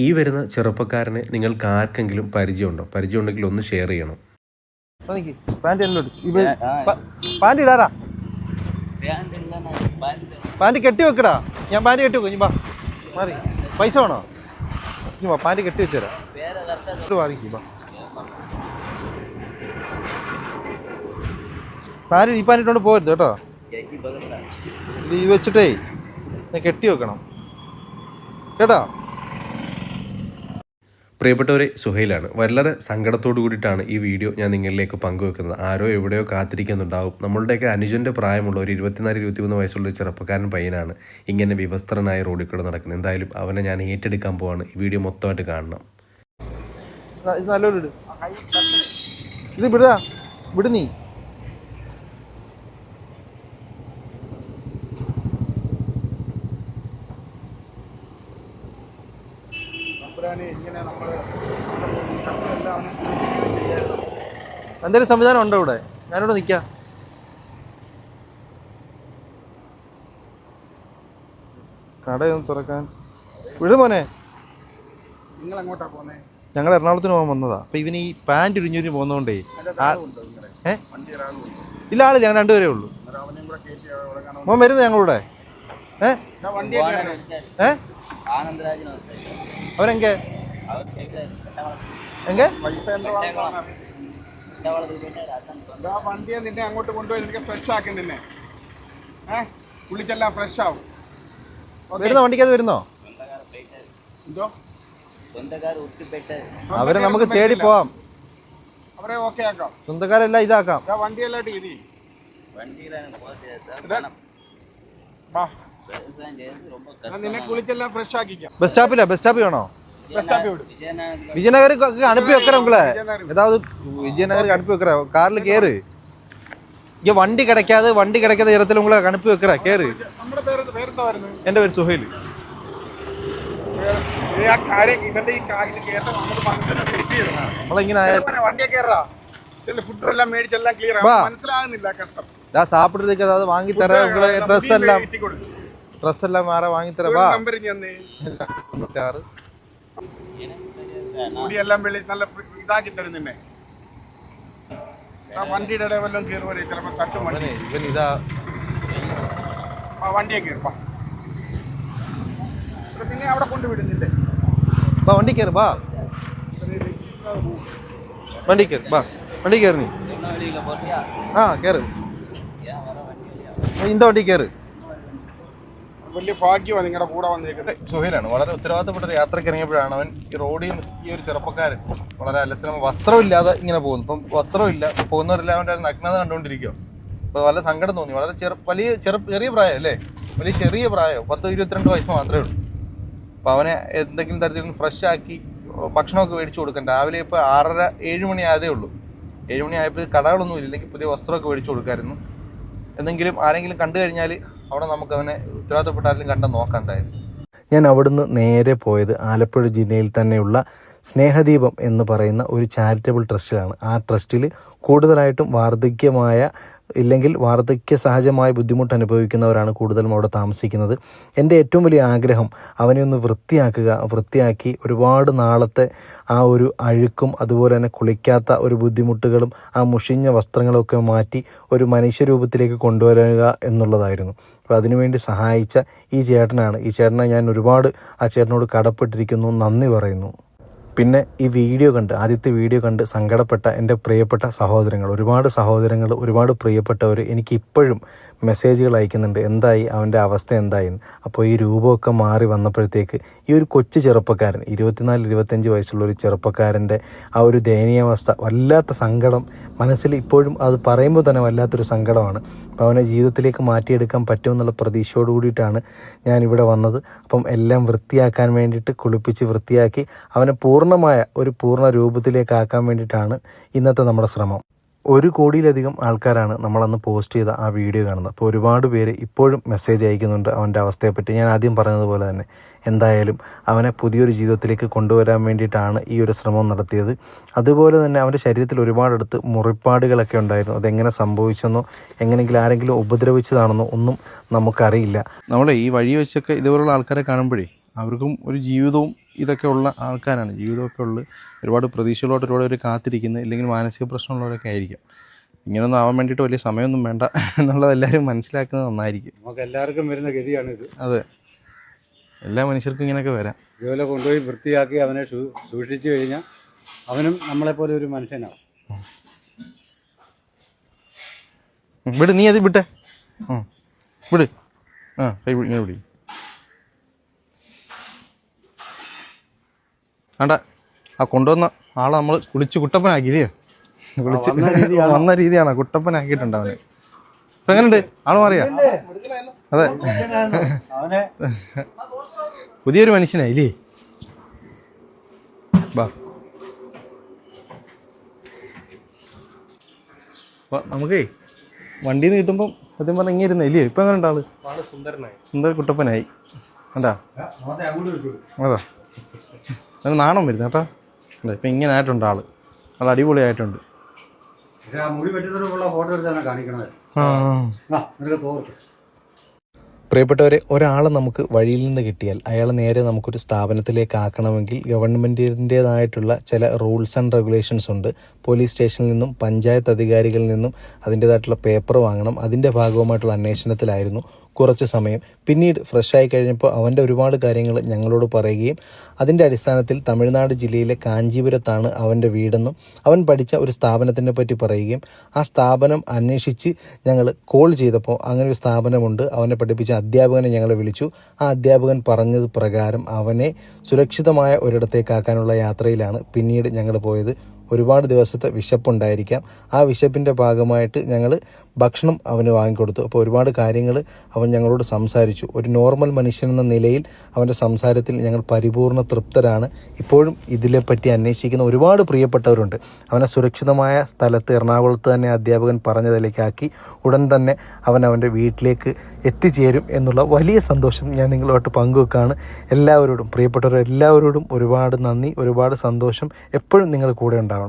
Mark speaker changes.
Speaker 1: ഈ വരുന്ന ചെറുപ്പക്കാരനെ നിങ്ങൾക്ക് ആർക്കെങ്കിലും പരിചയമുണ്ടെങ്കിൽ ഒന്ന് ഷെയർ ചെയ്യണം.
Speaker 2: പാൻറ് ഇടാറാ, പാൻറ് കെട്ടി വെക്കടാ. ഞാൻ പാൻറ് കെട്ടി വെക്കും. ബാ മാറി, പൈസ വേണോ? പാൻറ് കെട്ടി വെച്ചുതരാം. പാൻറ് ഈ പാൻറ് ഇട്ടോണ്ട് പോകരുത് കേട്ടോ. ഇത് ഈ വെച്ചിട്ടേ കെട്ടി വെക്കണം കേട്ടോ.
Speaker 1: പ്രിയപ്പെട്ടവരെ, സുഹൈലാണ്. വളരെ സങ്കടത്തോടു കൂടിയിട്ടാണ് ഈ വീഡിയോ ഞാൻ നിങ്ങളിലേക്ക് പങ്കുവെക്കുന്നത്. ആരോ എവിടെയോ കാത്തിരിക്കുന്നുണ്ടാവും. നമ്മളുടെയൊക്കെ അനുജൻ്റെ പ്രായമുള്ള ഒരു 24-23 വയസ്സുള്ള ഒരു ചെറുപ്പക്കാരൻ പയ്യനാണ് ഇങ്ങനെ വിവസ്ത്രനായ റോഡിൽ കൂടെ നടക്കുന്നത്. എന്തായാലും അവനെ ഞാൻ ഏറ്റെടുക്കാൻ പോവാണ്. ഈ വീഡിയോ മൊത്തമായിട്ട് കാണണം.
Speaker 2: ഇത് നല്ലൊരു ഇത് വിടുക, വിടു നീ. എന്തെങ്കിലും സംവിധാനം ഉണ്ടോ ഇവിടെ? ഞാനിവിടെ നിൽക്കാം. കടയൊന്ന് തുറക്കാൻ വിടു മോനെ.
Speaker 3: നിങ്ങൾ എങ്ങോട്ടാ പോന്നെ?
Speaker 2: ഞങ്ങൾ എറണാകുളത്തിന് പോകാൻ വന്നതാ. അപ്പൊ ഇവന് ഈ പാൻറ് ഉരിഞ്ഞൂരി പോകുന്നതുകൊണ്ടേ ഇല്ല, ആളില്ല. ഞങ്ങൾ രണ്ടുപേരേ ഉള്ളൂ. മോൻ വരുന്നത് ഞങ്ങളുടെ അവരെങ്കെ
Speaker 3: വണ്ടിയെ നിന്നെ അങ്ങോട്ട് കൊണ്ടുപോയി നിനക്ക് ഫ്രഷ് ആക്കി. നിന്നെ കുളിച്ചെല്ലാം ഫ്രഷ് ആവും.
Speaker 2: വരുന്നോ? വണ്ടിക്കകത്ത് വരുന്നോ?
Speaker 3: എന്തോ
Speaker 2: അവരെ നമുക്ക് തേടി പോവാം.
Speaker 3: അവരെ ഓക്കെ ആക്കാം.
Speaker 2: സ്വന്തക്കാരെല്ലാം ഇതാക്കാം.
Speaker 3: വണ്ടിയെല്ലാം നിന്നെ കുളിച്ചെല്ലാം ഫ്രഷ് ആക്കിക്കാം.
Speaker 2: ബസ് സ്റ്റാപ്പിലാ? ബസ് സ്റ്റാപ്പിൽ വേണോ? വിജയനഗർ അനുപ്പി വെക്കറ ഉങ്ങളെ ஏதாவது விஜயநகருக்கு அனுப்பி வைக்கிற. கார்ல கேரு. இங்க വണ്ടി കിടക്കാതെ ഇടത്തിൽ ഉങ്ങളെ അനുപ്പി വെക്കറ. കേറ്. എന്റെ പേര് സുഹൈൽ. சாப்பிடுறதுக்கு ஏதாவது வாங்கி தர. ட்ரெஸ் எல்லாம் வேற வாங்கி தர. வா.
Speaker 3: മുടിയെല്ലാം നല്ല ഇതാക്കി തരും നിന്നെ. വണ്ടിയുടെ ഇടവെല്ലാം കയറുവരെ ചിലപ്പോ തട്ടും വണ്ടി. വണ്ടിയെ കയറും. പിന്നെ അവിടെ കൊണ്ടുവിടുന്നില്ലേ?
Speaker 2: വണ്ടി കയറി. ബാ വണ്ടി കയറി. ബാ വണ്ടി കയറി. നീ കയറ്. ഇന്ത വണ്ടി കയറ്.
Speaker 3: വലിയ ഭാഗ്യമാണ് നിങ്ങളുടെ കൂടെ വന്നിരിക്കുന്നത്.
Speaker 2: സുഹൈലാണ്. വളരെ ഉത്തരവാദിത്തപ്പെട്ട ഒരു യാത്രയ്ക്ക് ഇറങ്ങിയപ്പോഴാണ് അവൻ ഈ റോഡിൽ നിന്ന് ഈ ഒരു ചെറുപ്പക്കാരൻ വളരെ അലസലം വസ്ത്രമില്ലാതെ ഇങ്ങനെ പോകുന്നു. ഇപ്പം വസ്ത്രമില്ല, പോകുന്നവരെല്ലാം അവൻ്റെ നഗ്നത കണ്ടുകൊണ്ടിരിക്കുക. അപ്പോൾ വളരെ സങ്കടം തോന്നി. വളരെ ചെറിയ പ്രായം അല്ലേ? വലിയ ചെറിയ പ്രായം, 10-22 വയസ്സ് മാത്രമേ ഉള്ളൂ. അപ്പോൾ അവനെ എന്തെങ്കിലും തരത്തിൽ ഫ്രഷ് ആക്കി ഭക്ഷണമൊക്കെ മേടിച്ചു കൊടുക്കാൻ. രാവിലെ ഇപ്പോൾ 6:30-7 മണി ആയതേ ഉള്ളൂ. 7 മണി ആയപ്പോൾ കടകളൊന്നും ഇല്ലെങ്കിൽ പുതിയ വസ്ത്രമൊക്കെ മേടിച്ചു കൊടുക്കാമായിരുന്നു. എന്തെങ്കിലും ആരെങ്കിലും കണ്ടു കഴിഞ്ഞാൽ അവിടെ നമുക്ക് അവനെ ഉത്തരവാദിത്തപ്പെട്ട ആരെങ്കിലും കണ്ടെന്ന് നോക്കാം. എന്തായാലും
Speaker 1: ഞാൻ അവിടുന്ന് നേരെ പോയത് ആലപ്പുഴ ജില്ലയിൽ തന്നെയുള്ള സ്നേഹദീപം എന്ന് പറയുന്ന ഒരു ചാരിറ്റബിൾ ട്രസ്റ്റിലാണ്. ആ ട്രസ്റ്റിൽ കൂടുതലായിട്ടും വാർദ്ധക്യ സഹജമായ ബുദ്ധിമുട്ട് അനുഭവിക്കുന്നവരാണ് കൂടുതലും അവിടെ താമസിക്കുന്നത്. എൻ്റെ ഏറ്റവും വലിയ ആഗ്രഹം അവനെ ഒന്ന് വൃത്തിയാക്കി ഒരുപാട് നാളത്തെ ആ ഒരു അഴുക്കും അതുപോലെ തന്നെ കുളിക്കാത്ത ഒരു ബുദ്ധിമുട്ടുകളും ആ മുഷിഞ്ഞ വസ്ത്രങ്ങളൊക്കെ മാറ്റി ഒരു മനുഷ്യരൂപത്തിലേക്ക് കൊണ്ടുവരിക എന്നുള്ളതായിരുന്നു. അപ്പോൾ അതിനുവേണ്ടി സഹായിച്ച ഈ ചേട്ടനെ ഞാൻ ഒരുപാട് ആ ചേട്ടനോട് കടപ്പെട്ടിരിക്കുന്നു, നന്ദി പറയുന്നു. പിന്നെ ഈ ആദ്യത്തെ വീഡിയോ കണ്ട് സങ്കടപ്പെട്ട എൻ്റെ പ്രിയപ്പെട്ട ഒരുപാട് പ്രിയപ്പെട്ടവർ എനിക്കിപ്പോഴും മെസ്സേജുകൾ അയക്കുന്നുണ്ട്. എന്തായി അവൻ്റെ അവസ്ഥ എന്തായിന്ന്. അപ്പോൾ ഈ രൂപമൊക്കെ മാറി വന്നപ്പോഴത്തേക്ക് ഈ ഒരു കൊച്ചു ചെറുപ്പക്കാരൻ 24-25 വയസ്സുള്ള ഒരു ചെറുപ്പക്കാരൻ്റെ ആ ഒരു ദയനീയാവസ്ഥ, വല്ലാത്ത സങ്കടം മനസ്സിൽ ഇപ്പോഴും അത് പറയുമ്പോൾ തന്നെ വല്ലാത്തൊരു സങ്കടമാണ്. അപ്പോൾ അവനെ ജീവിതത്തിലേക്ക് മാറ്റിയെടുക്കാൻ പറ്റുമെന്നുള്ള പ്രതീക്ഷയോട് കൂടിയിട്ടാണ് ഞാനിവിടെ വന്നത്. അപ്പം എല്ലാം വൃത്തിയാക്കാൻ വേണ്ടിയിട്ട് കുളിപ്പിച്ച് വൃത്തിയാക്കി അവനെ പൂർണ്ണ രൂപത്തിലേക്കാക്കാൻ വേണ്ടിയിട്ടാണ് ഇന്നത്തെ നമ്മുടെ ശ്രമം. 1 കോടിയിലധികം ആൾക്കാരാണ് നമ്മളന്ന് പോസ്റ്റ് ചെയ്ത ആ വീഡിയോ കാണുന്നത്. അപ്പോൾ ഒരുപാട് പേര് ഇപ്പോഴും മെസ്സേജ് അയക്കുന്നുണ്ട് അവൻ്റെ അവസ്ഥയെപ്പറ്റി. ഞാൻ ആദ്യം പറഞ്ഞതുപോലെ തന്നെ എന്തായാലും അവനെ പുതിയൊരു ജീവിതത്തിലേക്ക് കൊണ്ടുവരാൻ വേണ്ടിയിട്ടാണ് ഈ ഒരു ശ്രമം നടത്തിയത്. അതുപോലെ തന്നെ അവൻ്റെ ശരീരത്തിൽ ഒരുപാടടുത്ത് മുറിപ്പാടുകളൊക്കെ ഉണ്ടായിരുന്നു. അതെങ്ങനെ സംഭവിച്ചെന്നോ എങ്ങനെയെങ്കിലും ആരെങ്കിലും ഉപദ്രവിച്ചതാണെന്നോ ഒന്നും നമുക്കറിയില്ല. നമ്മളെ ഈ വഴി വെച്ചൊക്കെ ഇതുപോലുള്ള ആൾക്കാരെ കാണുമ്പോഴേ അവർക്കും ഒരു ജീവിതവും
Speaker 2: ഇതൊക്കെ ഉള്ള ആൾക്കാരാണ്, ജീവിതമൊക്കെ ഉള്ള ഒരുപാട് പ്രതീക്ഷകളോട്ട് ഒരുപാട് പേര് കാത്തിരിക്കുന്നത്, ഇല്ലെങ്കിൽ മാനസിക പ്രശ്നമുള്ളവരൊക്കെ ആയിരിക്കും. ഇങ്ങനൊന്നും ആവാൻ വേണ്ടിയിട്ട് വലിയ സമയമൊന്നും വേണ്ട എന്നുള്ളത് എല്ലാവരും മനസ്സിലാക്കുന്നത് നന്നായിരിക്കും.
Speaker 4: നമുക്ക് എല്ലാവർക്കും വരുന്ന ഗതിയാണിത്.
Speaker 2: അതെ, എല്ലാ മനുഷ്യർക്കും ഇങ്ങനെയൊക്കെ വരാം.
Speaker 4: ഇതുപോലെ കൊണ്ടുപോയി വൃത്തിയാക്കി അവനെ സൂക്ഷിച്ചു കഴിഞ്ഞാൽ അവനും നമ്മളെപ്പോലെ ഒരു മനുഷ്യനാവും.
Speaker 2: വിട്, നീ അത് വിട്ടെ, വിട്. കൈ ഇങ്ങനെ വിടി. വേണ്ട, ആ കൊണ്ടുവന്ന ആളെ നമ്മൾ കുളിച്ച് കുട്ടപ്പനാക്കിയില്ലേ? വിളിച്ച് വന്ന രീതിയാണോ കുട്ടപ്പനാക്കിയിട്ടുണ്ട് അവന്. ഇപ്പം എങ്ങനെയുണ്ട്? ആള് മാറിയാ? അതെ, പുതിയൊരു മനുഷ്യനായില്ലേ? ബാ, നമുക്കേ വണ്ടിയിൽ നിന്ന് കിട്ടുമ്പം സത്യം പറഞ്ഞാൽ ഇങ്ങനെ ഇരുന്നേ ഇല്ലേ? ഇപ്പം എങ്ങനെ ഉണ്ട് ആള്? സുന്ദര കുട്ടപ്പനായി. കണ്ടാ? അതാ, അത് നാണം വരുന്നത് കേട്ടോ. ഇപ്പം ഇങ്ങനെ ആയിട്ടുണ്ട് ആള്, അത് അടിപൊളിയായിട്ടുണ്ട്.
Speaker 4: മുടി വെട്ടുന്നതിനുള്ള ഫോട്ടോ എടുത്താണ് കാണിക്കണത്. തോർത്ത്
Speaker 1: പ്രിയപ്പെട്ടവരെ, ഒരാളെ നമുക്ക് വഴിയിൽ നിന്ന് കിട്ടിയാൽ അയാൾ നേരെ നമുക്കൊരു സ്ഥാപനത്തിലേക്ക് ആക്കണമെങ്കിൽ ഗവൺമെൻറ്റിൻ്റേതായിട്ടുള്ള ചില റൂൾസ് ആൻഡ് റെഗുലേഷൻസ് ഉണ്ട്. പോലീസ് സ്റ്റേഷനിൽ നിന്നും പഞ്ചായത്ത് അധികാരികളിൽ നിന്നും അതിൻ്റേതായിട്ടുള്ള പേപ്പർ വാങ്ങണം. അതിൻ്റെ ഭാഗവുമായിട്ടുള്ള അന്വേഷണത്തിലായിരുന്നു കുറച്ച് സമയം. പിന്നീട് ഫ്രഷായി കഴിഞ്ഞപ്പോൾ അവൻ്റെ ഒരുപാട് കാര്യങ്ങൾ ഞങ്ങളോട് പറയുകയും അതിൻ്റെ അടിസ്ഥാനത്തിൽ തമിഴ്നാട് ജില്ലയിലെ കാഞ്ചീപുരത്താണ് അവൻ്റെ വീടെന്നും അവൻ പഠിച്ച ഒരു സ്ഥാപനത്തിനെ പറ്റി പറയുകയും ആ സ്ഥാപനം അന്വേഷിച്ച് ഞങ്ങൾ കോൾ ചെയ്തപ്പോൾ അങ്ങനെ ഒരു സ്ഥാപനമുണ്ട്, അവനെ പഠിപ്പിച്ച അധ്യാപകനെ ഞങ്ങൾ വിളിച്ചു. ആ അധ്യാപകൻ പറഞ്ഞത് പ്രകാരം അവനെ സുരക്ഷിതമായ ഒരിടത്തേക്കാക്കാനുള്ള യാത്രയിലാണ് പിന്നീട് ഞങ്ങൾ പോയത്. ഒരുപാട് ദിവസത്തെ വിശപ്പുണ്ടായിരിക്കാം. ആ വിശപ്പിൻ്റെ ഭാഗമായിട്ട് ഞങ്ങൾ ഭക്ഷണം അവന് വാങ്ങിക്കൊടുത്തു. അപ്പോൾ ഒരുപാട് കാര്യങ്ങൾ അവൻ ഞങ്ങളോട് സംസാരിച്ചു. ഒരു നോർമൽ മനുഷ്യനെന്ന നിലയിൽ അവൻ്റെ സംസാരത്തിൽ ഞങ്ങൾ പരിപൂർണ്ണ തൃപ്തരാണ്. ഇപ്പോഴും ഇതിനെപ്പറ്റി അന്വേഷിക്കുന്ന ഒരുപാട് പ്രിയപ്പെട്ടവരുണ്ട്. അവനെ സുരക്ഷിതമായ സ്ഥലത്ത് എറണാകുളത്ത് തന്നെ അധ്യാപകൻ പറഞ്ഞതിലേക്കാക്കി ഉടൻ തന്നെ അവൻ്റെ വീട്ടിലേക്ക് എത്തിച്ചേരും എന്നുള്ള വലിയ സന്തോഷം ഞാൻ നിങ്ങളുമായിട്ട് പങ്കുവെക്കുകയാണ്. എല്ലാവരോടും, പ്രിയപ്പെട്ടവരെല്ലാവരോടും ഒരുപാട് നന്ദി, ഒരുപാട് സന്തോഷം. എപ്പോഴും നിങ്ങൾ കൂടെ ഉണ്ടാവണം.